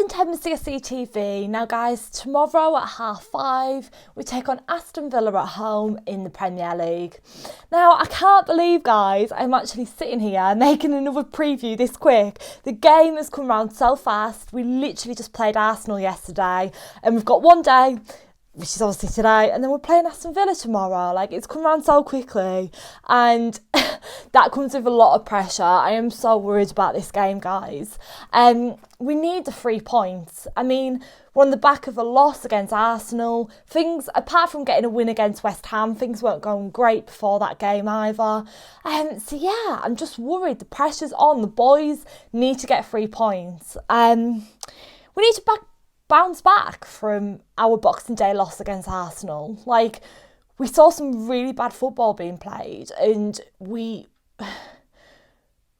Welcome to MCSE TV. Now guys, tomorrow at 5:30 we take on Aston Villa at home in the Premier League. Now I can't believe guys, I'm actually sitting here making another preview this quick. The game has come round so fast. We literally just played Arsenal yesterday and we've got one day, which is obviously today, and then we're playing Aston Villa tomorrow. Like, it's come around so quickly, and that comes with a lot of pressure. I am so worried about this game, guys. We need the 3 points. I mean, we're on the back of a loss against Arsenal. Things, apart from getting a win against West Ham, things weren't going great before that game either. So yeah, I'm just worried. The pressure's on. The boys need to get 3 points. We need to bounce back from our Boxing Day loss against Arsenal. Like, we saw some really bad football being played and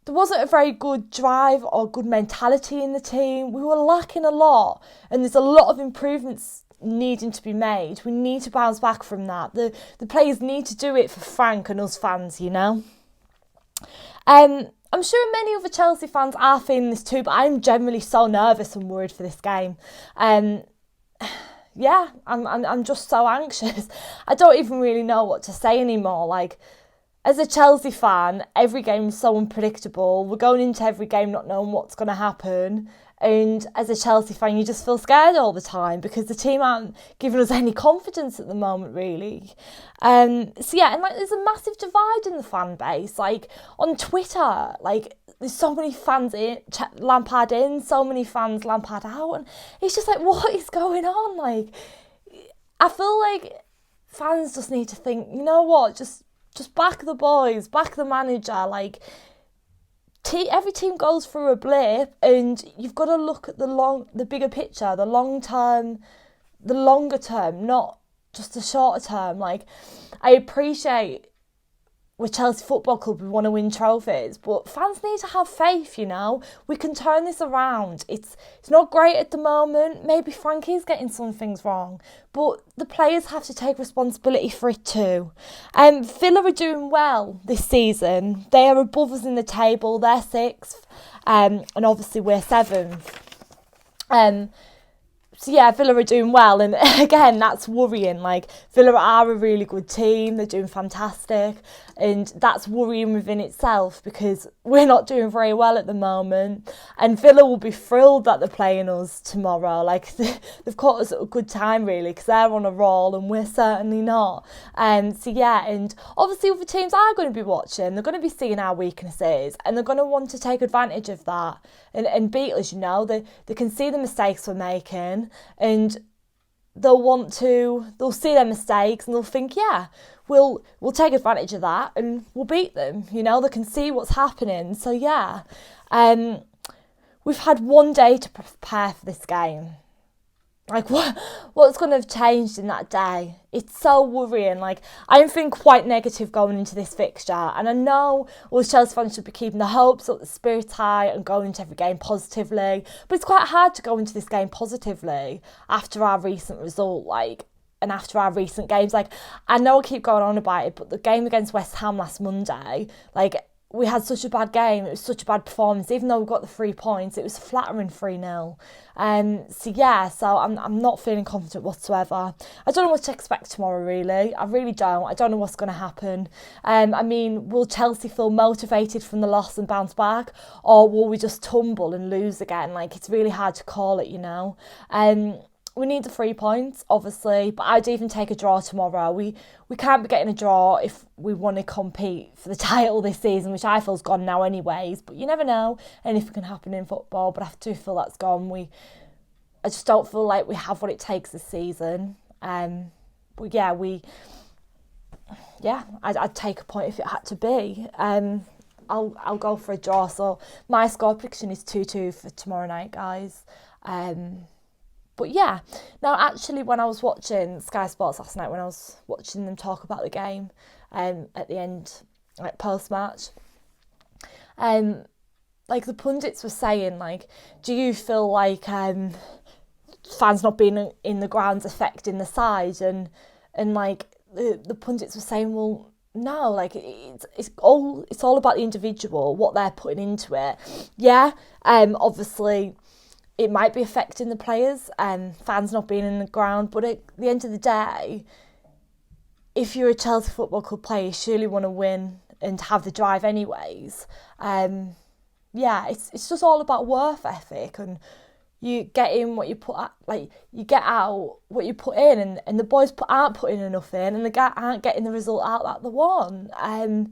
there wasn't a very good drive or good mentality in the team. We were lacking a lot and there's a lot of improvements needing to be made. We need to bounce back from that. The players need to do it for Frank and us fans, you know. I'm sure many other Chelsea fans are feeling this too, but I'm generally so nervous and worried for this game. Yeah, I'm just so anxious. I don't even really know what to say anymore. Like, as a Chelsea fan, every game is so unpredictable. We're going into every game not knowing what's going to happen. And as a Chelsea fan, you just feel scared all the time because the team aren't giving us any confidence at the moment, really. So yeah, and like there's a massive divide in the fan base. Like on Twitter, like there's so many fans Lampard in, so many fans Lampard out, and it's just like, what is going on? Like, I feel like fans just need to think, you know what, just back the boys, back the manager, like. Every team goes through a blip and you've got to look at the bigger picture, the longer term, not just the shorter term. Like, I appreciate we're Chelsea Football Club, we want to win trophies, but fans need to have faith, you know. We can turn this around. It's not great at the moment. Maybe Frank is getting some things wrong, but the players have to take responsibility for it too. Villa are doing well this season. They are above us in the table. They're 6th, and obviously we're 7th. So yeah, Villa are doing well, and again, that's worrying. Like, Villa are a really good team, they're doing fantastic, and that's worrying within itself because we're not doing very well at the moment, and Villa will be thrilled that they're playing us tomorrow. Like, they've caught us at a good time, really, because they're on a roll, and we're certainly not. So yeah, and obviously other teams are going to be watching, they're going to be seeing our weaknesses, and they're going to want to take advantage of that and beat us, you know. They can see the mistakes we're making, and they'll see their mistakes and they'll think, yeah, we'll take advantage of that and we'll beat them, you know. They can see what's happening. So yeah, we've had one day to prepare for this game. Like, what's going to have changed in that day? It's so worrying. Like, I'm feeling quite negative going into this fixture. And I know all Chelsea fans should be keeping the hopes up, the spirits high and going into every game positively. But it's quite hard to go into this game positively after our recent result, like, and after our recent games. Like, I know I keep going on about it, but the game against West Ham last Monday, like, we had such a bad game. It was such a bad performance. Even though we got the 3 points, it was a flattering 3-0. So yeah, so I'm not feeling confident whatsoever. I don't know what to expect tomorrow, really. I really don't. I don't know what's going to happen. I mean, will Chelsea feel motivated from the loss and bounce back? Or will we just tumble and lose again? Like, it's really hard to call it, you know. We need the 3 points, obviously, but I'd even take a draw tomorrow. We can't be getting a draw if we want to compete for the title this season, which I feel's gone now anyways, but you never know. Anything can happen in football, but I do feel that's gone. I just don't feel like we have what it takes this season. But yeah, I'd take a point if it had to be. I'll go for a draw. So my score prediction is 2-2 for tomorrow night, guys. But yeah, now actually when I was watching Sky Sports last night, when I was watching them talk about the game at the end, like post-match, like the pundits were saying, like, do you feel like fans not being in the ground's affecting the side? And like the pundits were saying, well, no, like it's all about the individual, what they're putting into it. Yeah, obviously it might be affecting the players and fans not being in the ground, but at the end of the day, if you're a Chelsea Football Club player, you surely want to win and have the drive anyways. It's just all about work ethic, and you get in what you put out, like you get out what you put in, and the boys aren't putting enough in, and the aren't getting the result out that they want. I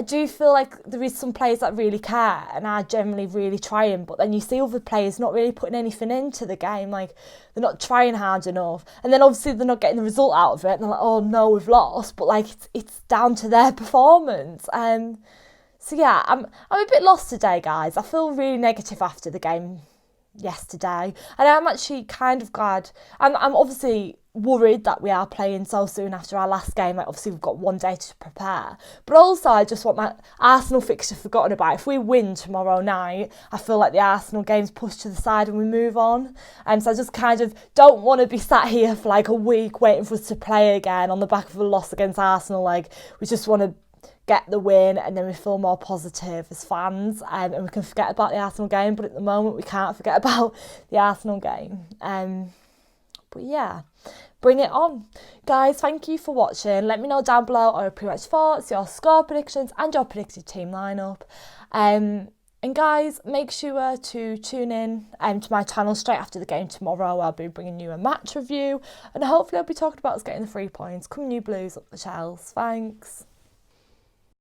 do feel like there is some players that really care and are generally really trying, but then you see other players not really putting anything into the game, like they're not trying hard enough, and then obviously they're not getting the result out of it, and they're like, oh no, we've lost, but like it's down to their performance. I'm a bit lost today, guys. I feel really negative after the game yesterday, and I'm actually kind of glad. I'm obviously worried that we are playing so soon after our last game. Like, obviously we've got one day to prepare, but also I just want my Arsenal fixture forgotten about. If we win tomorrow night, I feel like the Arsenal game's pushed to the side and we move on. And so I just kind of don't want to be sat here for like a week waiting for us to play again on the back of a loss against Arsenal. Like, we just want to get the win, and then we feel more positive as fans, and we can forget about the Arsenal game. But at the moment, we can't forget about the Arsenal game. But yeah, bring it on. Guys, thank you for watching. Let me know down below your pre-match thoughts, your score predictions, and your predicted team lineup. And guys, make sure to tune in to my channel straight after the game tomorrow. I'll be bringing you a match review, and hopefully I'll be talking about us getting the 3 points. Come on, you Blues, up the shells. Thanks.